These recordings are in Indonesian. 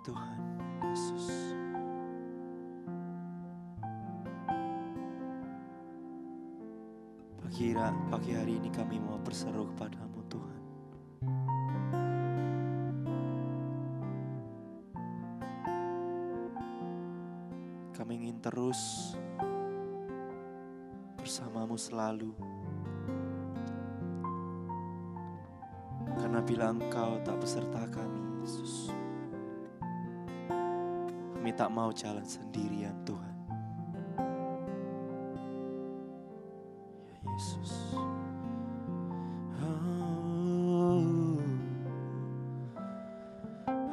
Tuhan Yesus. Pagi hari ini kami mau berseru kepadamu Tuhan. Kami ingin terus bersamamu selalu. Karena bila Engkau tak beserta kami, Yesus, kami tak mau jalan sendirian Tuhan. Ya Yesus.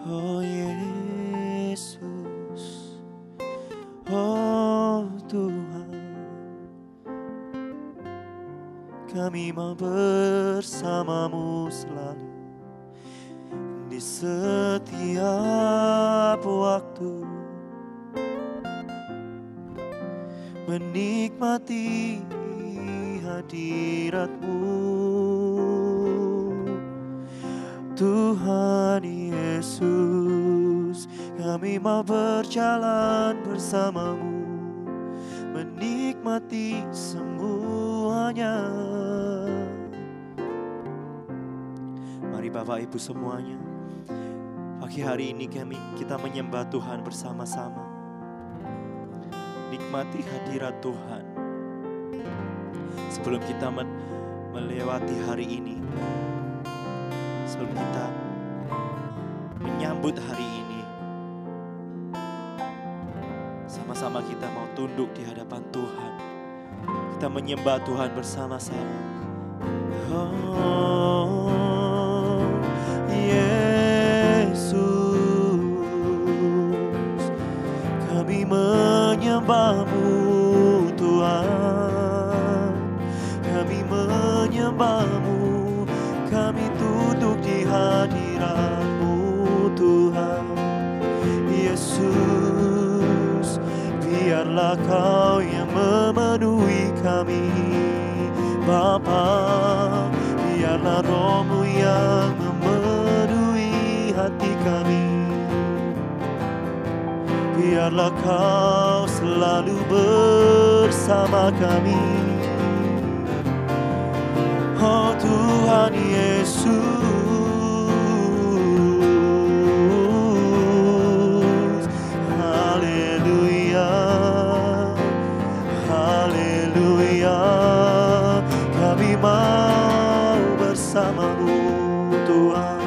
Oh Yesus. Oh Tuhan. Kami mau bersamamu selalu di setiap waktu, menikmati hadirat-Mu Tuhan Yesus. Kami mau berjalan bersamamu, menikmati semuanya. Mari Bapak Ibu semuanya, pagi hari ini kita menyembah Tuhan bersama-sama. Nikmati hadirat Tuhan. Sebelum kita melewati hari ini, sebelum kita menyambut hari ini, sama-sama kita mau tunduk di hadapan Tuhan. Kita menyembah Tuhan bersama-sama. Oh Yesus, kami menyembah-Mu Tuhan. Kami menyembah-Mu, kami tunduk di hadirat-Mu Tuhan. Yesus, biarlah Kau yang memenuhi kami Bapa. Biarlah Roh-Mu yang memenuhi hati kami. Biarlah Kau selalu bersama kami. Oh Tuhan Yesus, haleluya, haleluya. Kami mau bersama-Mu Tuhan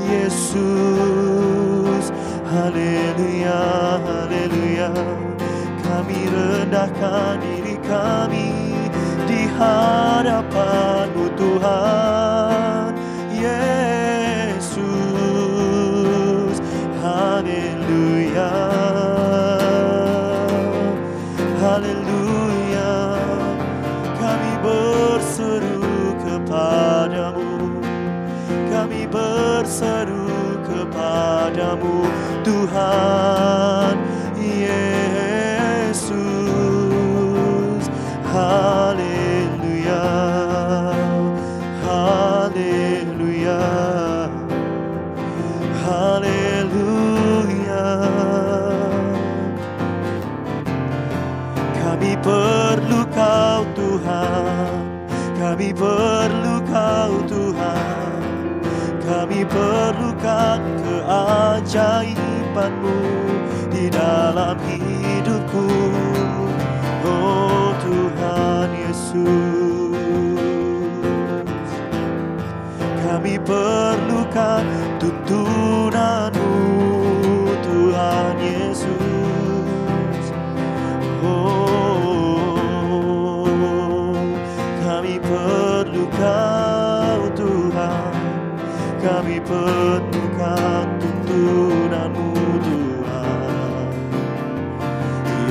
Yesus, haleluya, haleluya. Kami rendahkan diri kami di hadapan-Mu Tuhan Yesus, haleluya, haleluya. Kami berseru kepada-Mu, kami berseru kepada-Mu Tuhan Yesus, haleluya, haleluya, haleluya. Kami perlu Kau Tuhan, kami perlu Kau Tuhan. Kami perlukan keajaiban-Mu di dalam hidupku. Oh Tuhan Yesus, kami perlukan tuntunan-Mu Tuhan Yesus. Oh, kami perlu Kau Tuhan, kami perlukan tuntunan-Mu Tuhan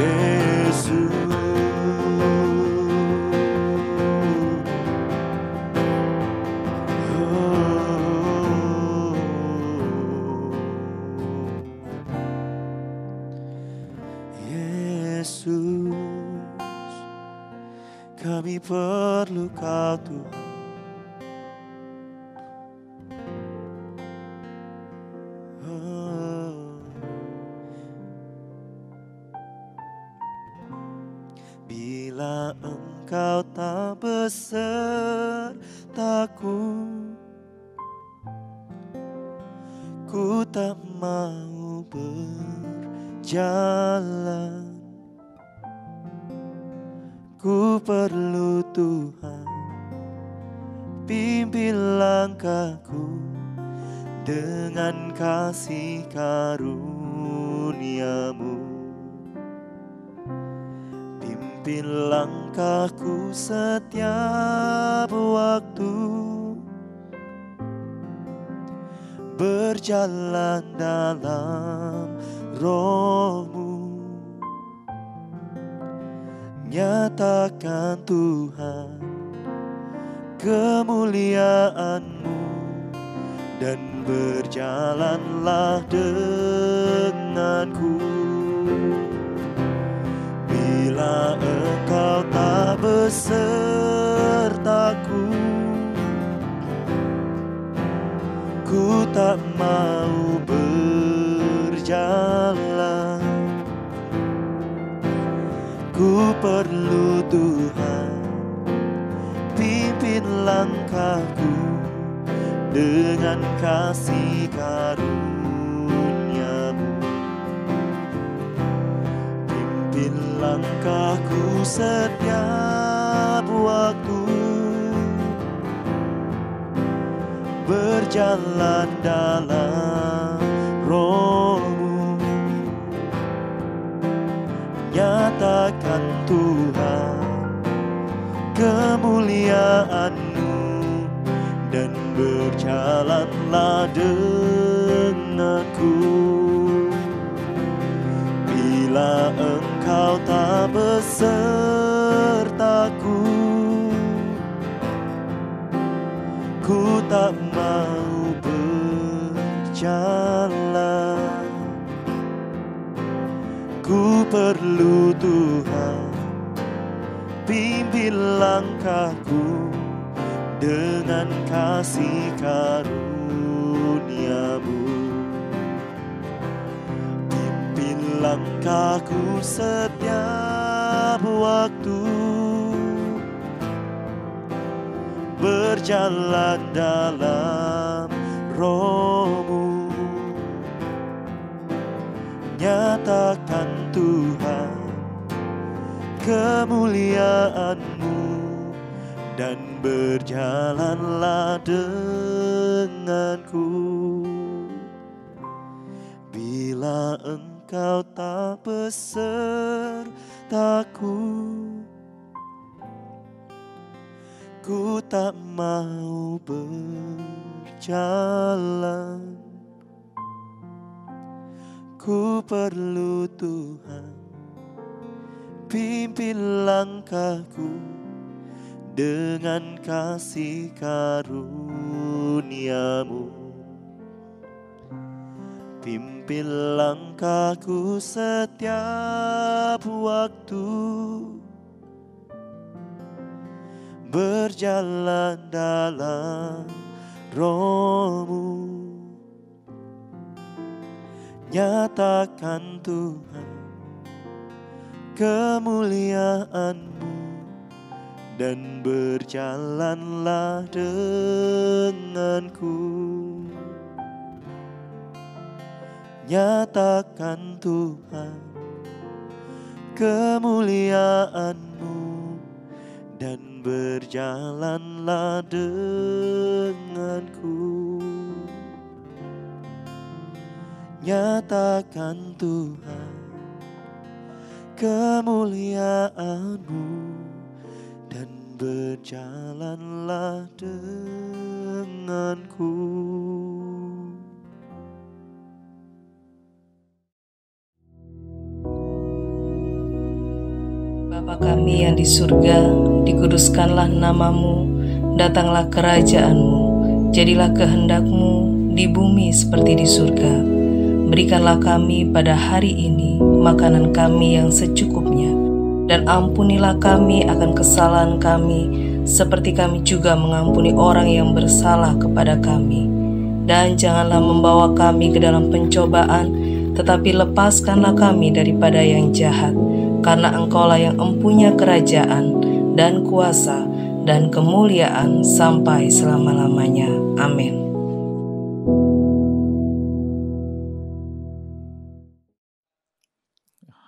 Yesus. Kami perlu Kau Tuhan. Oh. takut, ku tak mau berjalan. Ku perlu Tuhan, pimpin langkahku dengan kasih karunia-Mu. Pimpin langkahku setiap waktu, berjalan dalam Roh-Mu. Nyatakan Tuhan kemuliaan-Mu, dan berjalanlah denganku. Bila Engkau tak besertaku, ku tak mau berjalan. Ku perlu Tuhan, pimpin langkahku dengan kasih karunia-Mu. Pimpin langkahku setiap waktu, berjalan dalam Roh-Mu. Nyatakan Tuhan kemuliaan-Mu, dan berjalanlah denganku. Bila Engkau tak besertaku, ku tak mau berjalan. Ku perlu Tuhan, pimpin langkahku dengan kasih karunia-Mu. Pimpin langkahku setiap waktu, berjalan dalam Roh-Mu. Nyatakan Tuhan kemuliaan-Mu, dan berjalanlah denganku. Bila Engkau tak besertaku, ku tak mau berjalan. Ku perlu Tuhan, pimpin langkahku dengan kasih karunia-Mu. Pimpin langkahku setiap waktu, berjalan dalam Roh-Mu. Nyatakan Tuhan kemuliaan-Mu, dan berjalanlah denganku. Nyatakan Tuhan kemuliaan-Mu, dan berjalanlah denganku. Nyatakan Tuhan kemuliaan-Mu, dan berjalanlah denganku. Bapa kami yang di surga, dikuduskanlah nama-Mu, datanglah kerajaan-Mu, jadilah kehendak-Mu di bumi seperti di surga. Berikanlah kami pada hari ini makanan kami yang secukupnya, dan ampunilah kami akan kesalahan kami, seperti kami juga mengampuni orang yang bersalah kepada kami. Dan janganlah membawa kami ke dalam pencobaan, tetapi lepaskanlah kami daripada yang jahat, karena Engkaulah yang empunya kerajaan dan kuasa dan kemuliaan sampai selama-lamanya. Amin.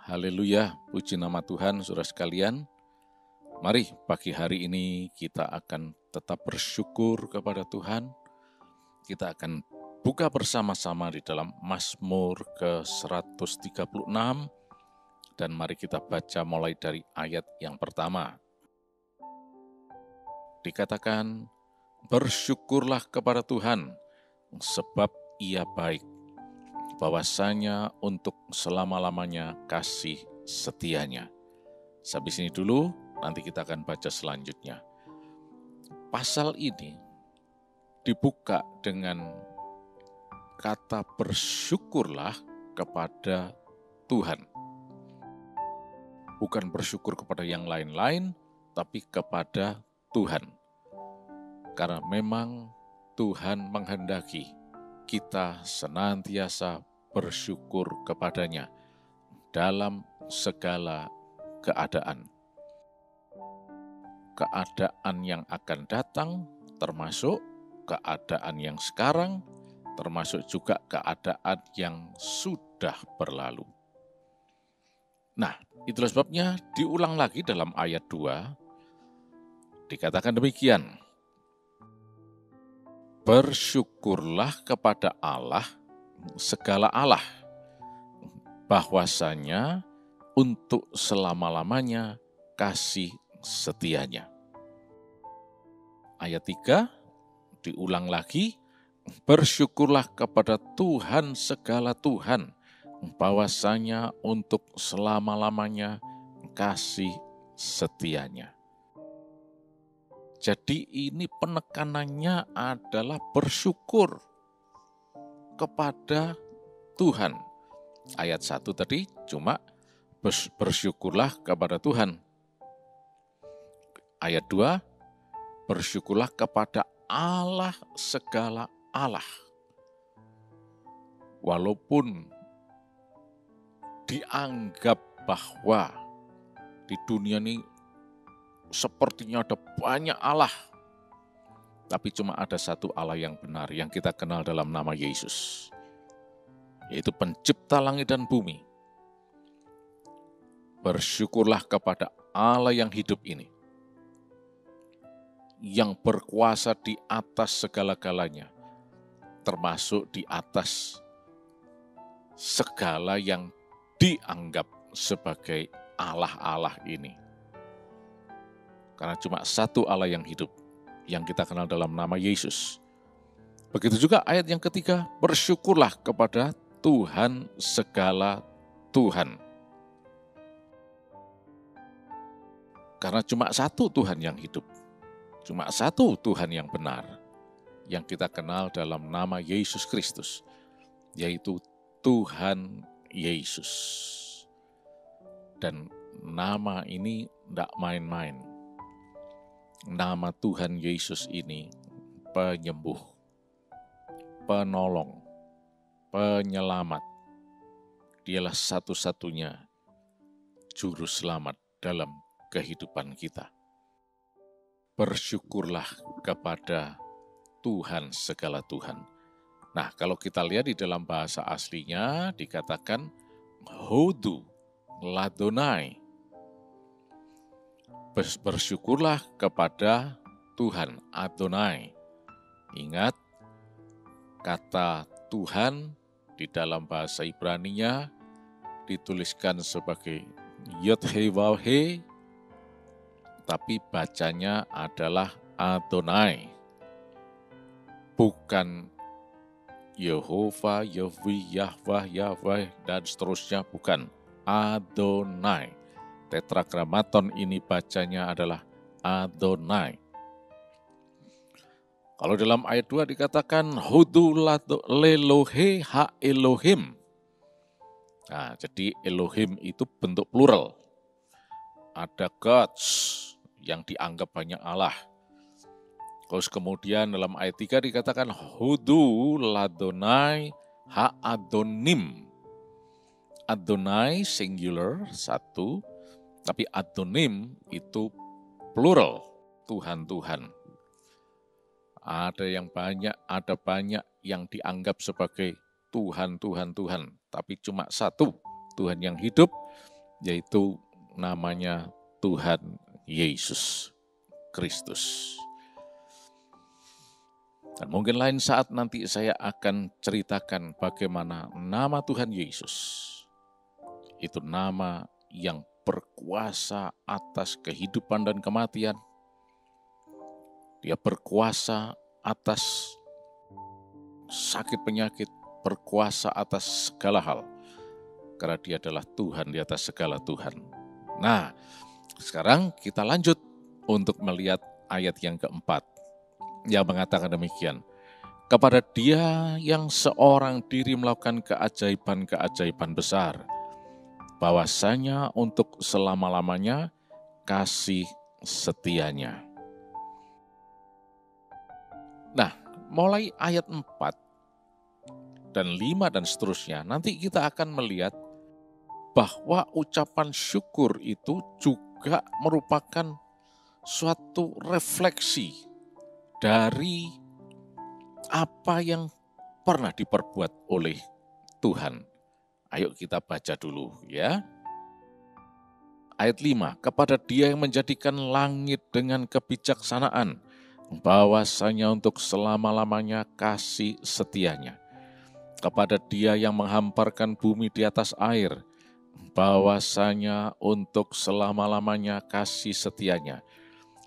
Haleluya, puji nama Tuhan, saudara sekalian. Mari pagi hari ini kita akan tetap bersyukur kepada Tuhan. Kita akan buka bersama-sama di dalam Mazmur ke-136. Dan mari kita baca mulai dari ayat yang pertama. Dikatakan, bersyukurlah kepada Tuhan, sebab Ia baik. Bahwasanya untuk selama-lamanya kasih setianya. Sampai sini dulu, nanti kita akan baca selanjutnya. Pasal ini dibuka dengan kata bersyukurlah kepada Tuhan. Bukan bersyukur kepada yang lain-lain, tapi kepada Tuhan. Karena memang Tuhan menghendaki kita senantiasa bersyukur kepadanya dalam segala keadaan. Keadaan yang akan datang, termasuk keadaan yang sekarang, termasuk juga keadaan yang sudah berlalu. Nah, itulah sebabnya diulang lagi dalam ayat 2, dikatakan demikian. Bersyukurlah kepada Allah, segala Allah, bahwasanya untuk selama-lamanya kasih setianya. Ayat 3 diulang lagi, bersyukurlah kepada Tuhan segala Tuhan, bahwasanya untuk selama-lamanya kasih setianya. Jadi ini penekanannya adalah bersyukur kepada Tuhan. Ayat 1 tadi cuma bersyukurlah kepada Tuhan. Ayat 2, bersyukurlah kepada Allah segala Allah. Walaupun dianggap bahwa di dunia ini sepertinya ada banyak Allah, tapi cuma ada satu Allah yang benar yang kita kenal dalam nama Yesus, yaitu pencipta langit dan bumi. Bersyukurlah kepada Allah yang hidup ini, yang berkuasa di atas segala-galanya, termasuk di atas segala yang dianggap sebagai Allah-Allah ini. Karena cuma satu Allah yang hidup, yang kita kenal dalam nama Yesus. Begitu juga ayat yang ketiga, bersyukurlah kepada Tuhan segala Tuhan. Karena cuma satu Tuhan yang hidup, cuma satu Tuhan yang benar, yang kita kenal dalam nama Yesus Kristus, yaitu Tuhan Yesus. Dan nama ini tidak main-main. Nama Tuhan Yesus ini penyembuh, penolong, penyelamat. Dialah satu-satunya juru selamat dalam kehidupan kita. Bersyukurlah kepada Tuhan segala Tuhan. Nah, kalau kita lihat di dalam bahasa aslinya dikatakan Hodu Ladonai. Bersyukurlah kepada Tuhan Adonai. Ingat, kata Tuhan di dalam bahasa Ibraninya dituliskan sebagai Yod-Heh-Waw-Heh, tapi bacanya adalah Adonai. Bukan Yehova, Yahweh, Yahweh, Yahweh, dan seterusnya, bukan. Adonai. Tetragramaton ini bacanya adalah Adonai. Kalau dalam ayat 2 dikatakan Hodu lelohe ha Elohim. Nah, jadi Elohim itu bentuk plural. Ada gods yang dianggap banyak Allah. Terus kemudian dalam ayat 3 dikatakan Hodu ladonai ha Adonim. Adonai singular, satu, tapi Adonim itu plural. Tuhan-Tuhan. Ada banyak yang dianggap sebagai Tuhan. Tapi cuma satu Tuhan yang hidup, yaitu namanya Tuhan Yesus Kristus. Dan mungkin lain saat nanti saya akan ceritakan bagaimana nama Tuhan Yesus itu nama yang berkuasa atas kehidupan dan kematian. Dia berkuasa atas sakit penyakit, berkuasa atas segala hal. Karena dia adalah Tuhan di atas segala Tuhan. Nah, sekarang kita lanjut untuk melihat ayat yang keempat. Yang mengatakan demikian. Kepada dia yang seorang diri melakukan keajaiban-keajaiban besar, bahwasanya untuk selama-lamanya kasih setianya. Nah, mulai ayat 4 dan 5 dan seterusnya, nanti kita akan melihat bahwa ucapan syukur itu juga merupakan suatu refleksi dari apa yang pernah diperbuat oleh Tuhan. Ayo kita baca dulu ya. Ayat 5, kepada dia yang menjadikan langit dengan kebijaksanaan, bahwasanya untuk selama-lamanya kasih setianya. Kepada dia yang menghamparkan bumi di atas air, bahwasanya untuk selama-lamanya kasih setianya.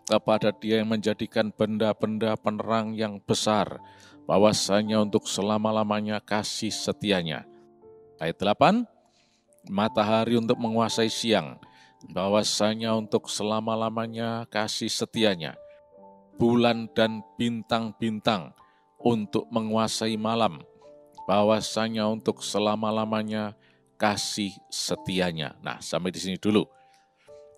Kepada dia yang menjadikan benda-benda penerang yang besar, bahwasanya untuk selama-lamanya kasih setianya. Ayat 8, matahari untuk menguasai siang, bahwasanya untuk selama-lamanya kasih setianya. Bulan dan bintang-bintang untuk menguasai malam, bahwasanya untuk selama-lamanya kasih setianya. Nah, sampai di sini dulu.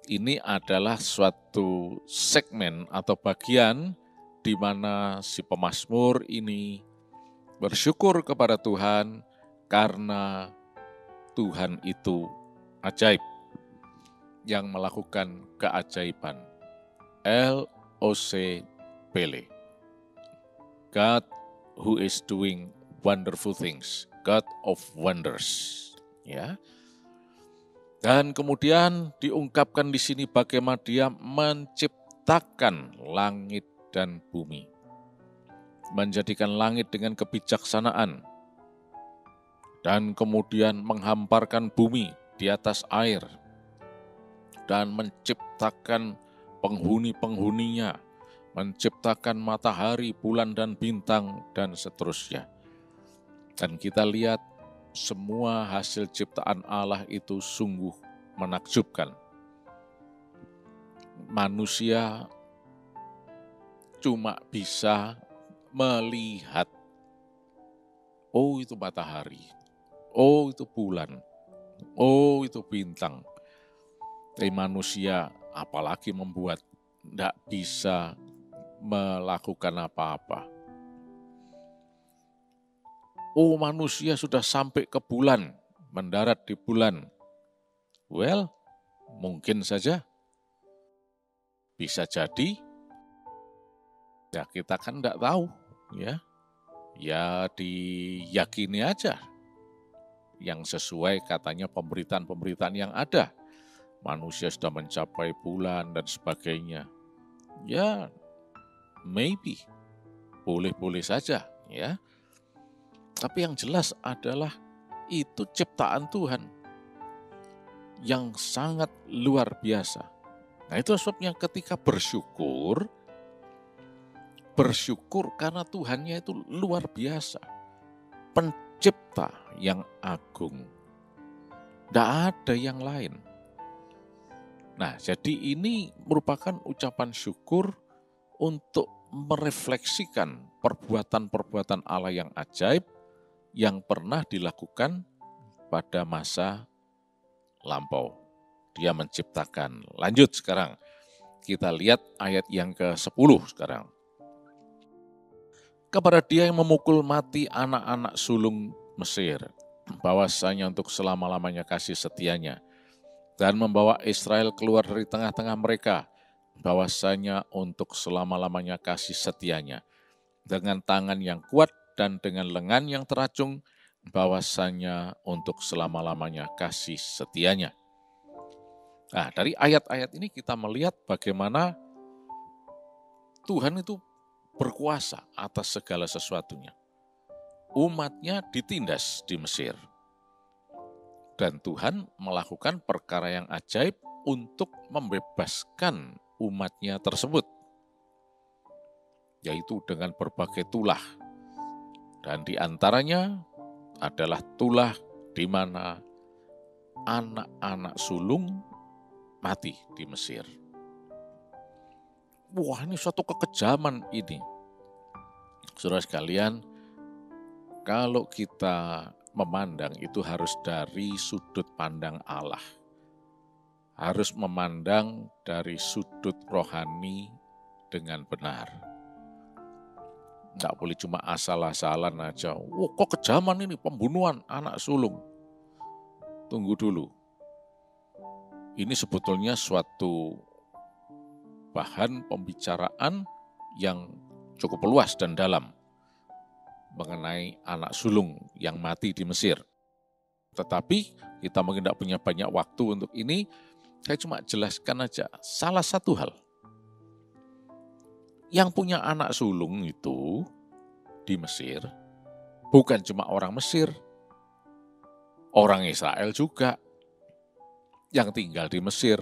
Ini adalah suatu segmen atau bagian di mana si pemazmur ini bersyukur kepada Tuhan karena Tuhan itu ajaib, yang melakukan keajaiban. L-O-C-P-L-E. God who is doing wonderful things. God of wonders. Ya. Dan kemudian diungkapkan di sini bagaimana dia menciptakan langit dan bumi. Menjadikan langit dengan kebijaksanaan. Dan kemudian menghamparkan bumi di atas air. Dan menciptakan penghuni-penghuninya. Menciptakan matahari, bulan, dan bintang, dan seterusnya. Dan kita lihat semua hasil ciptaan Allah itu sungguh menakjubkan. Manusia cuma bisa melihat, oh itu matahari, oh itu bulan, oh itu bintang. Tapi manusia apalagi membuat, tidak bisa melakukan apa-apa. Oh, manusia sudah sampai ke bulan, mendarat di bulan. Well, mungkin saja. Bisa jadi. Ya, kita kan tidak tahu. Ya, diyakini aja. Yang sesuai katanya pemberitaan-pemberitaan yang ada. Manusia sudah mencapai bulan dan sebagainya. Ya, maybe. Boleh-boleh saja, ya. Tapi yang jelas adalah itu ciptaan Tuhan yang sangat luar biasa. Nah, itu sebabnya ketika bersyukur karena Tuhannya itu luar biasa. Pencipta yang agung. Tidak ada yang lain. Nah, jadi ini merupakan ucapan syukur untuk merefleksikan perbuatan-perbuatan Allah yang ajaib yang pernah dilakukan pada masa lampau. Dia menciptakan. Lanjut sekarang. Kita lihat ayat yang ke-10 sekarang. Kepada dia yang memukul mati anak-anak sulung Mesir, bahwasanya untuk selama-lamanya kasih setianya, dan membawa Israel keluar dari tengah-tengah mereka, bahwasanya untuk selama-lamanya kasih setianya. Dengan tangan yang kuat dan dengan lengan yang teracung, bahwasanya untuk selama-lamanya kasih setianya. Nah, dari ayat-ayat ini kita melihat bagaimana Tuhan itu berkuasa atas segala sesuatunya. Umatnya ditindas di Mesir. Dan Tuhan melakukan perkara yang ajaib untuk membebaskan umatnya tersebut. Yaitu dengan berbagai tulah. Dan di antaranya adalah tulah di mana anak-anak sulung mati di Mesir. Wah, ini suatu kekejaman ini. Saudara sekalian, kalau kita memandang itu harus dari sudut pandang Allah. Harus memandang dari sudut rohani dengan benar. Nggak boleh cuma asal-asalan aja. Wah, kok kejaman ini, pembunuhan anak sulung. Tunggu dulu. Ini sebetulnya suatu bahan pembicaraan yang cukup luas dan dalam mengenai anak sulung yang mati di Mesir. Tetapi kita mungkin tidak punya banyak waktu untuk ini, saya cuma jelaskan aja salah satu hal. Yang punya anak sulung itu di Mesir, bukan cuma orang Mesir, orang Israel juga yang tinggal di Mesir.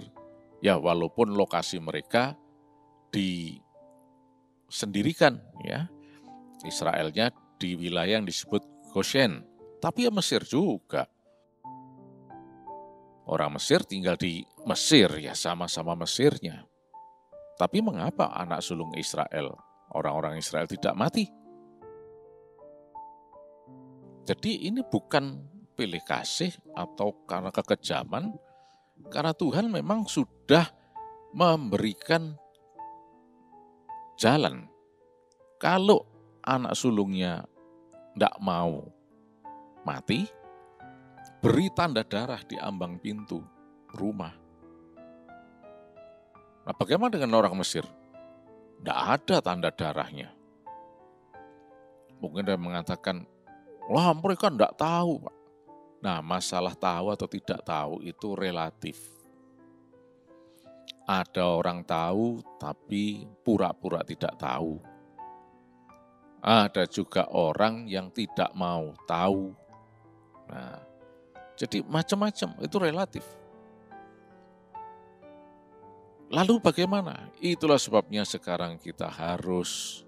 Ya, walaupun lokasi mereka disendirikan, ya, Israelnya di wilayah yang disebut Goshen, tapi ya Mesir juga. Orang Mesir tinggal di Mesir, ya sama-sama Mesirnya. Tapi mengapa anak sulung Israel, orang-orang Israel tidak mati? Jadi ini bukan pilih kasih atau karena kekejaman, karena Tuhan memang sudah memberikan jalan. Kalau anak sulungnya tidak mau mati, beri tanda darah di ambang pintu rumah. Nah, bagaimana dengan orang Mesir? Tidak ada tanda darahnya. Mungkin dia mengatakan, wah mereka tidak tahu, Pak. Nah, masalah tahu atau tidak tahu itu relatif. Ada orang tahu tapi pura-pura tidak tahu. Ada juga orang yang tidak mau tahu. Nah, jadi macam-macam, itu relatif. Lalu bagaimana? Itulah sebabnya sekarang kita harus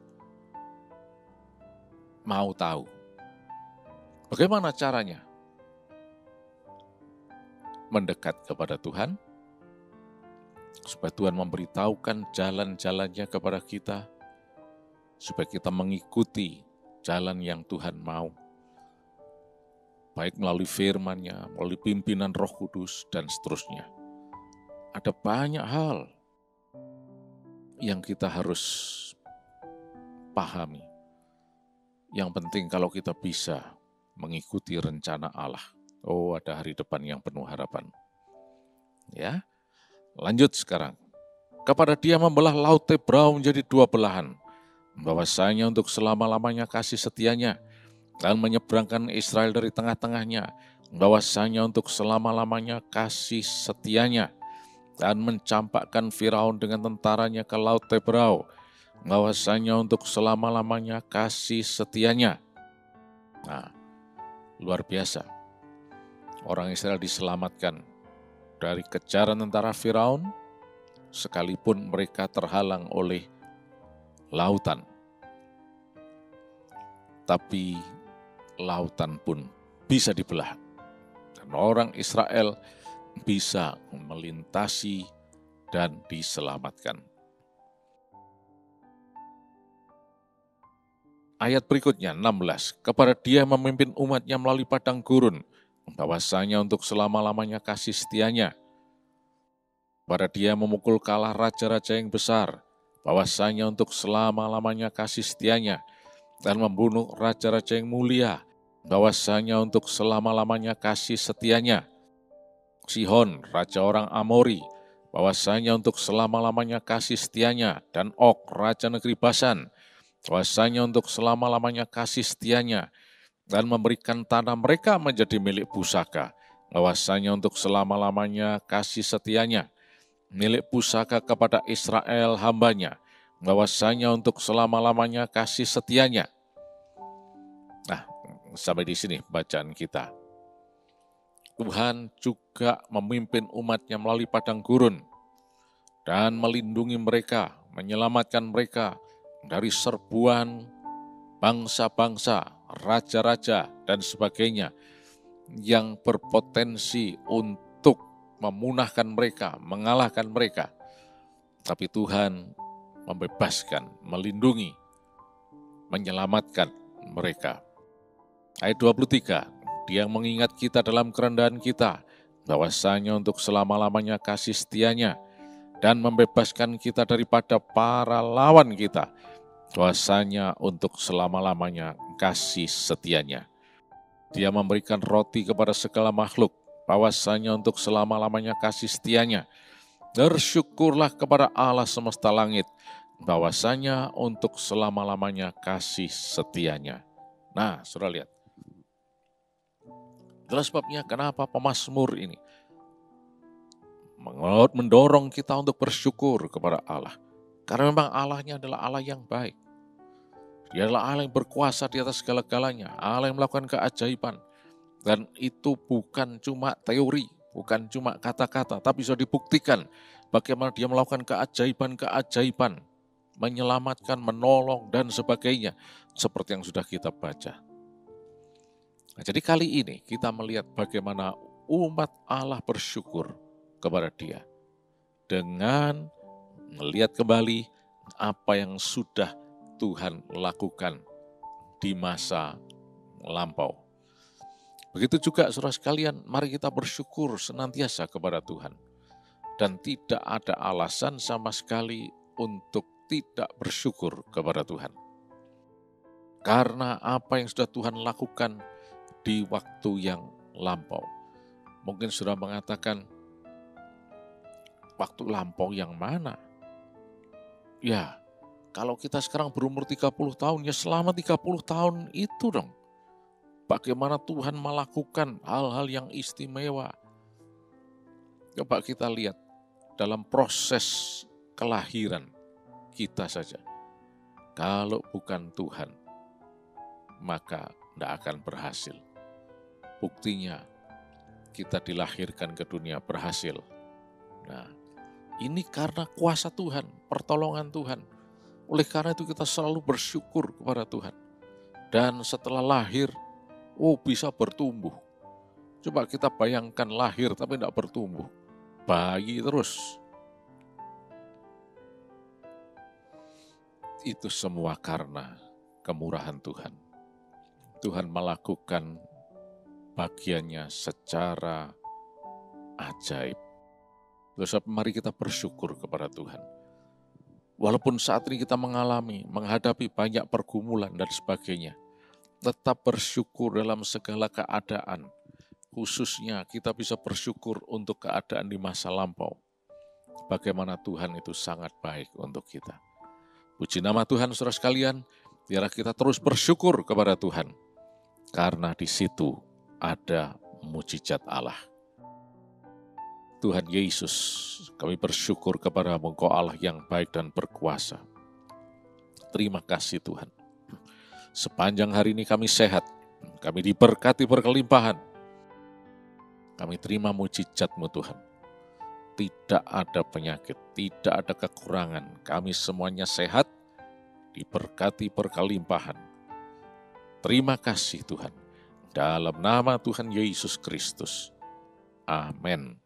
mau tahu. Bagaimana caranya? Mendekat kepada Tuhan, supaya Tuhan memberitahukan jalan-jalannya kepada kita, supaya kita mengikuti jalan yang Tuhan mau. Baik melalui firman-Nya, melalui pimpinan Roh Kudus, dan seterusnya. Ada banyak hal yang kita harus pahami. Yang penting kalau kita bisa mengikuti rencana Allah. Oh, ada hari depan yang penuh harapan. Ya, lanjut sekarang. Kepada Dia membelah laut Tebrau menjadi dua belahan, bahwasanya untuk selama-lamanya kasih setianya, dan menyeberangkan Israel dari tengah-tengahnya, bahwasanya untuk selama-lamanya kasih setianya, dan mencampakkan Firaun dengan tentaranya ke laut Tebrau, bahwasanya untuk selama-lamanya kasih setianya. Nah, luar biasa. Orang Israel diselamatkan dari kejaran tentara Firaun, sekalipun mereka terhalang oleh lautan. Tapi lautan pun bisa dibelah. Dan orang Israel bisa melintasi dan diselamatkan. Ayat berikutnya, 16. Kepada Dia memimpin umatnya melalui padang gurun, bahwasanya untuk selama-lamanya kasih setianya. Kepada Dia memukul kalah raja-raja yang besar, bahwasanya untuk selama-lamanya kasih setianya, dan membunuh raja-raja yang mulia, bahwasanya untuk selama-lamanya kasih setianya. Sihon, raja orang Amori, bahwasanya untuk selama-lamanya kasih setianya, dan Og, Raja Negeri Basan, bahwasanya untuk selama-lamanya kasih setianya, dan memberikan tanah mereka menjadi milik pusaka, bahwasanya untuk selama-lamanya kasih setianya, milik pusaka kepada Israel hambanya, bahwasanya untuk selama-lamanya kasih setianya. Nah, sampai di sini bacaan kita. Tuhan juga memimpin umatnya melalui padang gurun dan melindungi mereka, menyelamatkan mereka dari serbuan bangsa-bangsa, raja-raja, dan sebagainya yang berpotensi untuk memunahkan mereka, mengalahkan mereka. Tapi Tuhan membebaskan, melindungi, menyelamatkan mereka. Ayat 23, Dia mengingat kita dalam kerendahan kita, bahwasanya untuk selama-lamanya kasih setianya, dan membebaskan kita daripada para lawan kita, bahwasanya untuk selama-lamanya kasih setianya. Dia memberikan roti kepada segala makhluk, bahwasanya untuk selama-lamanya kasih setianya. Bersyukurlah kepada Allah semesta langit, bahwasanya untuk selama-lamanya kasih setianya. Nah, saudara lihat. Itulah sebabnya kenapa pemazmur ini mendorong kita untuk bersyukur kepada Allah. Karena memang Allahnya adalah Allah yang baik. Dia adalah Allah yang berkuasa di atas segala-galanya. Allah yang melakukan keajaiban. Dan itu bukan cuma teori, bukan cuma kata-kata, tapi sudah dibuktikan bagaimana dia melakukan keajaiban-keajaiban, menyelamatkan, menolong, dan sebagainya. Seperti yang sudah kita baca. Nah, jadi kali ini kita melihat bagaimana umat Allah bersyukur kepada Dia dengan melihat kembali apa yang sudah Tuhan lakukan di masa lampau. Begitu juga saudara sekalian, mari kita bersyukur senantiasa kepada Tuhan. Dan tidak ada alasan sama sekali untuk tidak bersyukur kepada Tuhan. Karena apa yang sudah Tuhan lakukan di waktu yang lampau. Mungkin sudah mengatakan, waktu lampau yang mana? Ya, kalau kita sekarang berumur 30 tahun, ya selama 30 tahun itu dong. Bagaimana Tuhan melakukan hal-hal yang istimewa. Coba kita lihat dalam proses kelahiran kita saja. Kalau bukan Tuhan, maka tidak akan berhasil. Buktinya, kita dilahirkan ke dunia berhasil. Nah, ini karena kuasa Tuhan, pertolongan Tuhan. Oleh karena itu kita selalu bersyukur kepada Tuhan. Dan setelah lahir, bisa bertumbuh. Coba kita bayangkan lahir tapi tidak bertumbuh. Bayi terus. Itu semua karena kemurahan Tuhan. Tuhan melakukan bagiannya secara ajaib. Terus mari kita bersyukur kepada Tuhan. Walaupun saat ini kita menghadapi banyak pergumulan dan sebagainya, tetap bersyukur dalam segala keadaan. Khususnya kita bisa bersyukur untuk keadaan di masa lampau. Bagaimana Tuhan itu sangat baik untuk kita. Puji nama Tuhan saudara sekalian, biarlah kita terus bersyukur kepada Tuhan. Karena di situ ada mujizat Allah. Tuhan Yesus, kami bersyukur kepada-Mu, Engkau Allah yang baik dan berkuasa. Terima kasih Tuhan. Sepanjang hari ini kami sehat, kami diberkati berkelimpahan. Kami terima mujizat-Mu Tuhan. Tidak ada penyakit, tidak ada kekurangan. Kami semuanya sehat, diberkati berkelimpahan. Terima kasih Tuhan. Dalam nama Tuhan Yesus Kristus. Amin.